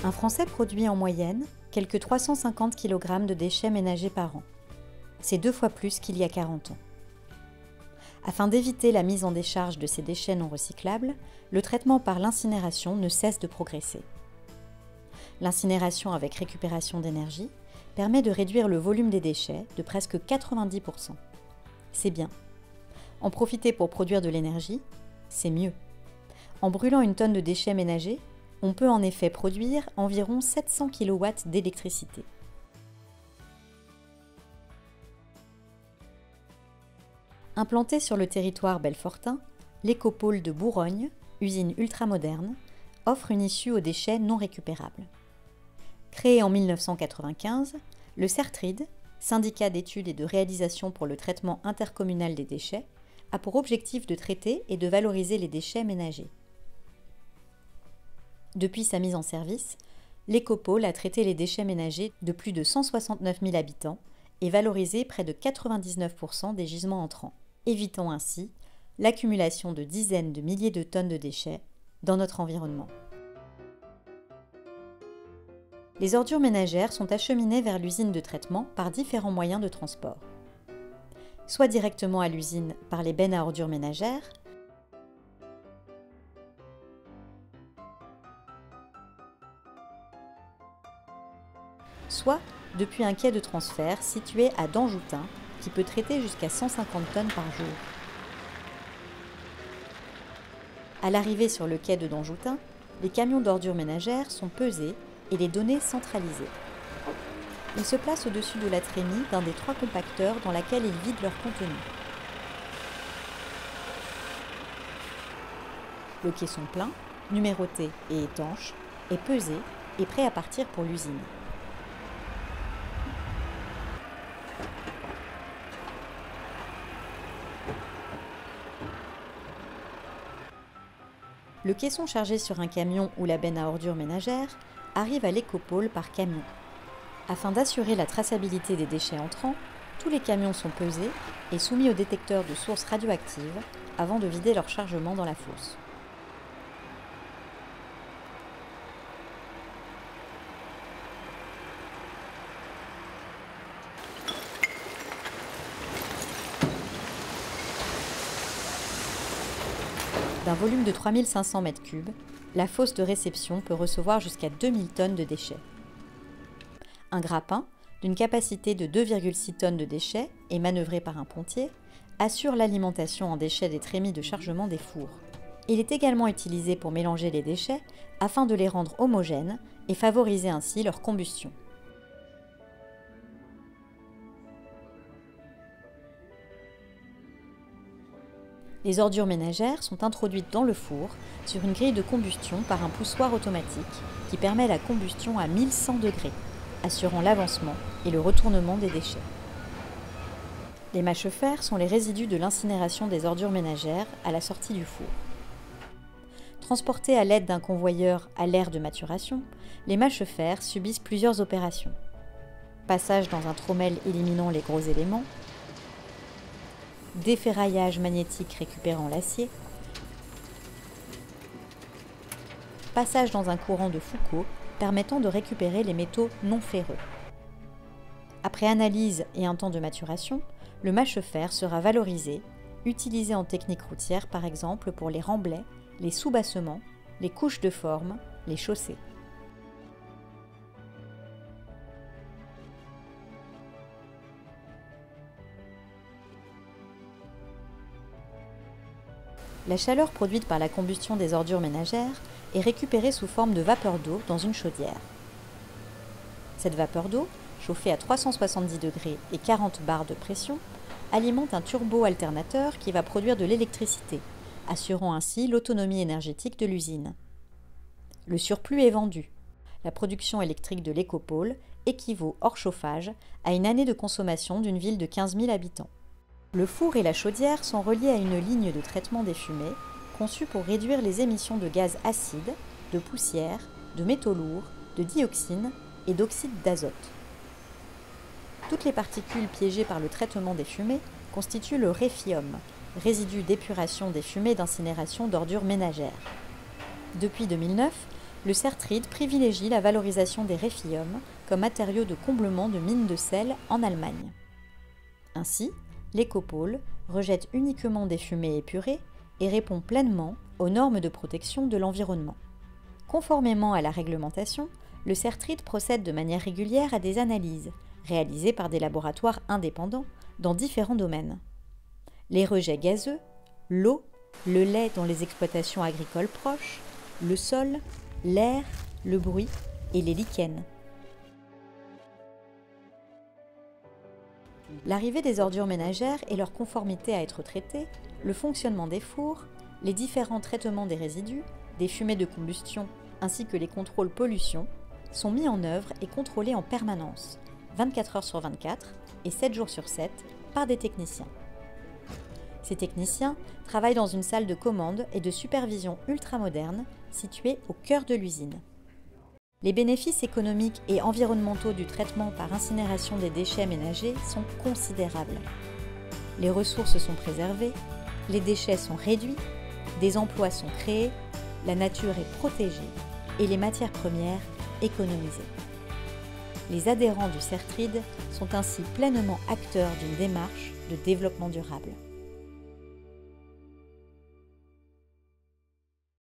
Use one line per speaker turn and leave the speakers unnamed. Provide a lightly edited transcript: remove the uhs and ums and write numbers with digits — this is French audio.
Un Français produit en moyenne quelques 350 kg de déchets ménagers par an. C'est 2 fois plus qu'il y a 40 ans. Afin d'éviter la mise en décharge de ces déchets non recyclables, le traitement par l'incinération ne cesse de progresser. L'incinération avec récupération d'énergie permet de réduire le volume des déchets de presque 90%. C'est bien. En profiter pour produire de l'énergie, c'est mieux. En brûlant une tonne de déchets ménagers, on peut en effet produire environ 700 kW d'électricité. Implanté sur le territoire belfortain, l'écopôle de Bourgogne, usine ultramoderne, offre une issue aux déchets non récupérables. Créé en 1995, le CERTRID, syndicat d'études et de réalisation pour le traitement intercommunal des déchets, a pour objectif de traiter et de valoriser les déchets ménagers. Depuis sa mise en service, l'écopôle a traité les déchets ménagers de plus de 169 000 habitants et valorisé près de 99% des gisements entrants, évitant ainsi l'accumulation de dizaines de milliers de tonnes de déchets dans notre environnement. Les ordures ménagères sont acheminées vers l'usine de traitement par différents moyens de transport. Soit directement à l'usine par les bennes à ordures ménagères, soit depuis un quai de transfert situé à Danjoutin qui peut traiter jusqu'à 150 tonnes par jour. À l'arrivée sur le quai de Danjoutin, les camions d'ordures ménagères sont pesés et les données centralisées. Ils se placent au-dessus de la trémie d'un des 3 compacteurs dans laquelle ils vident leur contenu. Le caisson plein, numéroté et étanche, est pesé et prêt à partir pour l'usine. Le caisson chargé sur un camion ou la benne à ordures ménagères arrive à l'écopôle par camion. Afin d'assurer la traçabilité des déchets entrants, tous les camions sont pesés et soumis au détecteur de sources radioactives avant de vider leur chargement dans la fosse. D'un volume de 3500 m3, la fosse de réception peut recevoir jusqu'à 2000 tonnes de déchets. Un grappin, d'une capacité de 2,6 tonnes de déchets et manœuvré par un pontier, assure l'alimentation en déchets des trémies de chargement des fours. Il est également utilisé pour mélanger les déchets afin de les rendre homogènes et favoriser ainsi leur combustion. Les ordures ménagères sont introduites dans le four sur une grille de combustion par un poussoir automatique qui permet la combustion à 1100 degrés, assurant l'avancement et le retournement des déchets. Les mâchefers sont les résidus de l'incinération des ordures ménagères à la sortie du four. Transportés à l'aide d'un convoyeur à l'aire de maturation, les mâchefers subissent plusieurs opérations. Passage dans un trommel éliminant les gros éléments, déferraillage magnétique récupérant l'acier, passage dans un courant de Foucault permettant de récupérer les métaux non ferreux. Après analyse et un temps de maturation, le mâchefer sera valorisé, utilisé en technique routière par exemple pour les remblais, les soubassements, les couches de forme, les chaussées. La chaleur produite par la combustion des ordures ménagères est récupérée sous forme de vapeur d'eau dans une chaudière. Cette vapeur d'eau, chauffée à 370 degrés et 40 bars de pression, alimente un turbo-alternateur qui va produire de l'électricité, assurant ainsi l'autonomie énergétique de l'usine. Le surplus est vendu. La production électrique de l'écopôle équivaut, hors chauffage, à une année de consommation d'une ville de 15 000 habitants. Le four et la chaudière sont reliés à une ligne de traitement des fumées conçue pour réduire les émissions de gaz acides, de poussière, de métaux lourds, de dioxine et d'oxyde d'azote. Toutes les particules piégées par le traitement des fumées constituent le réfium, résidu d'épuration des fumées d'incinération d'ordures ménagères. Depuis 2009, le CERTRID privilégie la valorisation des réfilums comme matériau de comblement de mines de sel en Allemagne. Ainsi, l'Ecopole rejette uniquement des fumées épurées et répond pleinement aux normes de protection de l'environnement. Conformément à la réglementation, le CERTRID procède de manière régulière à des analyses, réalisées par des laboratoires indépendants dans différents domaines. Les rejets gazeux, l'eau, le lait dans les exploitations agricoles proches, le sol, l'air, le bruit et les lichens. L'arrivée des ordures ménagères et leur conformité à être traitées, le fonctionnement des fours, les différents traitements des résidus, des fumées de combustion ainsi que les contrôles pollution sont mis en œuvre et contrôlés en permanence, 24 heures sur 24 et 7 jours sur 7 par des techniciens. Ces techniciens travaillent dans une salle de commande et de supervision ultramoderne située au cœur de l'usine. Les bénéfices économiques et environnementaux du traitement par incinération des déchets ménagers sont considérables. Les ressources sont préservées, les déchets sont réduits, des emplois sont créés, la nature est protégée et les matières premières économisées. Les adhérents du CERTRID sont ainsi pleinement acteurs d'une démarche de développement durable.